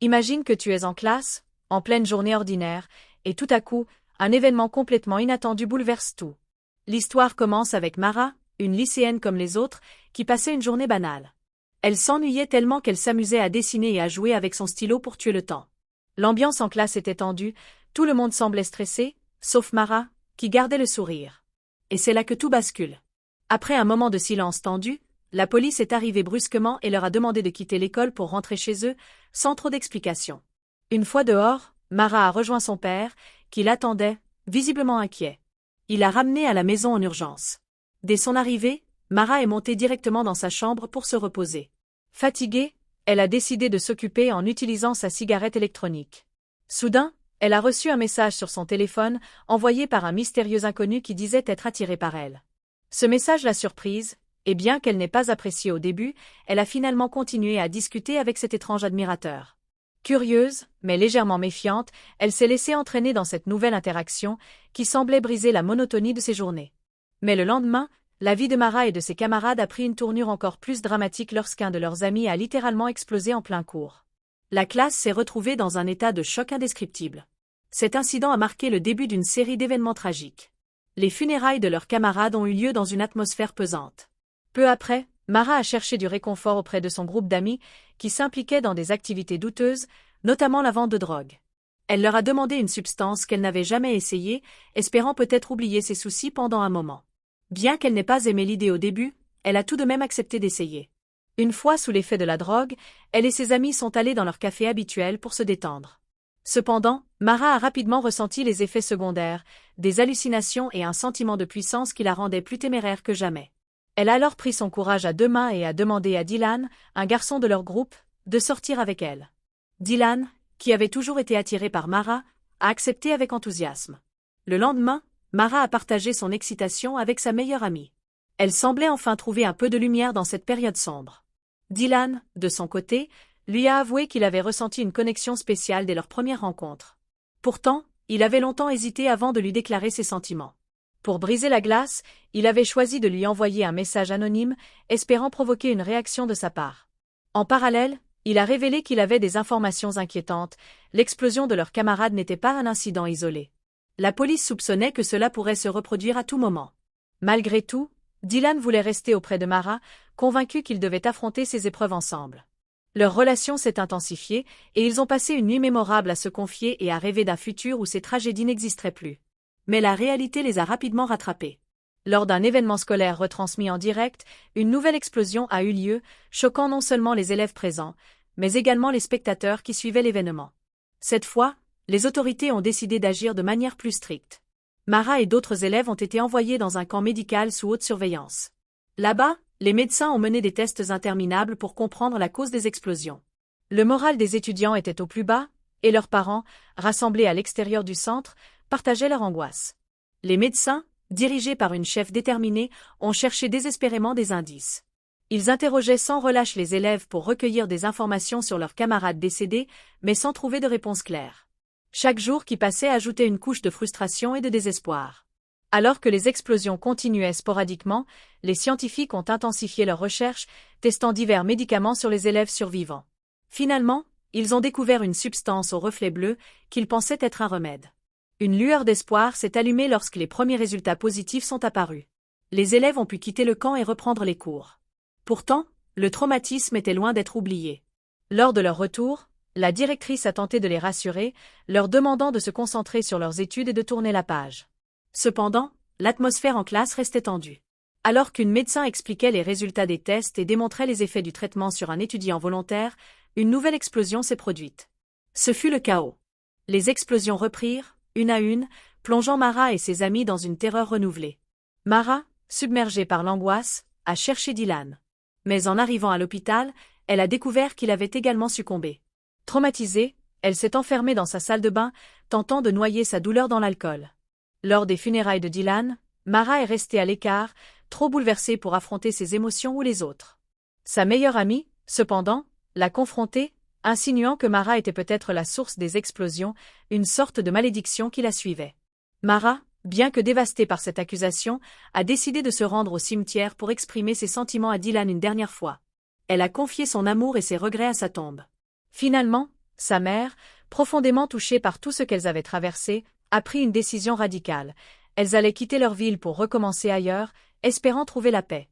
Imagine que tu es en classe, en pleine journée ordinaire, et tout à coup, un événement complètement inattendu bouleverse tout. L'histoire commence avec Mara, une lycéenne comme les autres, qui passait une journée banale. Elle s'ennuyait tellement qu'elle s'amusait à dessiner et à jouer avec son stylo pour tuer le temps. L'ambiance en classe était tendue, tout le monde semblait stressé, sauf Mara, qui gardait le sourire. Et c'est là que tout bascule. Après un moment de silence tendu, la police est arrivée brusquement et leur a demandé de quitter l'école pour rentrer chez eux, sans trop d'explications. Une fois dehors, Mara a rejoint son père, qui l'attendait, visiblement inquiet. Il l'a ramenée à la maison en urgence. Dès son arrivée, Mara est montée directement dans sa chambre pour se reposer. Fatiguée, elle a décidé de s'occuper en utilisant sa cigarette électronique. Soudain, elle a reçu un message sur son téléphone, envoyé par un mystérieux inconnu qui disait être attiré par elle. Ce message l'a surprise, et bien qu'elle n'ait pas apprécié au début, elle a finalement continué à discuter avec cet étrange admirateur. Curieuse, mais légèrement méfiante, elle s'est laissée entraîner dans cette nouvelle interaction, qui semblait briser la monotonie de ses journées. Mais le lendemain, la vie de Mara et de ses camarades a pris une tournure encore plus dramatique lorsqu'un de leurs amis a littéralement explosé en plein cours. La classe s'est retrouvée dans un état de choc indescriptible. Cet incident a marqué le début d'une série d'événements tragiques. Les funérailles de leurs camarades ont eu lieu dans une atmosphère pesante. Peu après, Mara a cherché du réconfort auprès de son groupe d'amis, qui s'impliquaient dans des activités douteuses, notamment la vente de drogue. Elle leur a demandé une substance qu'elle n'avait jamais essayée, espérant peut-être oublier ses soucis pendant un moment. Bien qu'elle n'ait pas aimé l'idée au début, elle a tout de même accepté d'essayer. Une fois sous l'effet de la drogue, elle et ses amis sont allés dans leur café habituel pour se détendre. Cependant, Mara a rapidement ressenti les effets secondaires, des hallucinations et un sentiment de puissance qui la rendait plus téméraire que jamais. Elle a alors pris son courage à deux mains et a demandé à Dylan, un garçon de leur groupe, de sortir avec elle. Dylan, qui avait toujours été attiré par Mara, a accepté avec enthousiasme. Le lendemain, Mara a partagé son excitation avec sa meilleure amie. Elle semblait enfin trouver un peu de lumière dans cette période sombre. Dylan, de son côté, lui a avoué qu'il avait ressenti une connexion spéciale dès leur première rencontre. Pourtant, il avait longtemps hésité avant de lui déclarer ses sentiments. Pour briser la glace, il avait choisi de lui envoyer un message anonyme, espérant provoquer une réaction de sa part. En parallèle, il a révélé qu'il avait des informations inquiétantes, l'explosion de leurs camarades n'était pas un incident isolé. La police soupçonnait que cela pourrait se reproduire à tout moment. Malgré tout, Dylan voulait rester auprès de Mara, convaincu qu'ils devaient affronter ces épreuves ensemble. Leur relation s'est intensifiée, et ils ont passé une nuit mémorable à se confier et à rêver d'un futur où ces tragédies n'existeraient plus. Mais la réalité les a rapidement rattrapés. Lors d'un événement scolaire retransmis en direct, une nouvelle explosion a eu lieu, choquant non seulement les élèves présents, mais également les spectateurs qui suivaient l'événement. Cette fois, les autorités ont décidé d'agir de manière plus stricte. Mara et d'autres élèves ont été envoyés dans un camp médical sous haute surveillance. Là-bas, les médecins ont mené des tests interminables pour comprendre la cause des explosions. Le moral des étudiants était au plus bas, et leurs parents, rassemblés à l'extérieur du centre, partageaient leur angoisse. Les médecins, dirigés par une chef déterminée, ont cherché désespérément des indices. Ils interrogeaient sans relâche les élèves pour recueillir des informations sur leurs camarades décédés, mais sans trouver de réponse claire. Chaque jour qui passait ajoutait une couche de frustration et de désespoir. Alors que les explosions continuaient sporadiquement, les scientifiques ont intensifié leurs recherches, testant divers médicaments sur les élèves survivants. Finalement, ils ont découvert une substance au reflet bleu qu'ils pensaient être un remède. Une lueur d'espoir s'est allumée lorsque les premiers résultats positifs sont apparus. Les élèves ont pu quitter le camp et reprendre les cours. Pourtant, le traumatisme était loin d'être oublié. Lors de leur retour, la directrice a tenté de les rassurer, leur demandant de se concentrer sur leurs études et de tourner la page. Cependant, l'atmosphère en classe restait tendue. Alors qu'une médecin expliquait les résultats des tests et démontrait les effets du traitement sur un étudiant volontaire, une nouvelle explosion s'est produite. Ce fut le chaos. Les explosions reprirent, une à une, plongeant Mara et ses amis dans une terreur renouvelée. Mara, submergée par l'angoisse, a cherché Dylan. Mais en arrivant à l'hôpital, elle a découvert qu'il avait également succombé. Traumatisée, elle s'est enfermée dans sa salle de bain, tentant de noyer sa douleur dans l'alcool. Lors des funérailles de Dylan, Mara est restée à l'écart, trop bouleversée pour affronter ses émotions ou les autres. Sa meilleure amie, cependant, l'a confrontée, insinuant que Mara était peut-être la source des explosions, une sorte de malédiction qui la suivait. Mara, bien que dévastée par cette accusation, a décidé de se rendre au cimetière pour exprimer ses sentiments à Dylan une dernière fois. Elle a confié son amour et ses regrets à sa tombe. Finalement, Sa mère, profondément touchée par tout ce qu'elles avaient traversé, a pris une décision radicale. Elles allaient quitter leur ville pour recommencer ailleurs, espérant trouver la paix.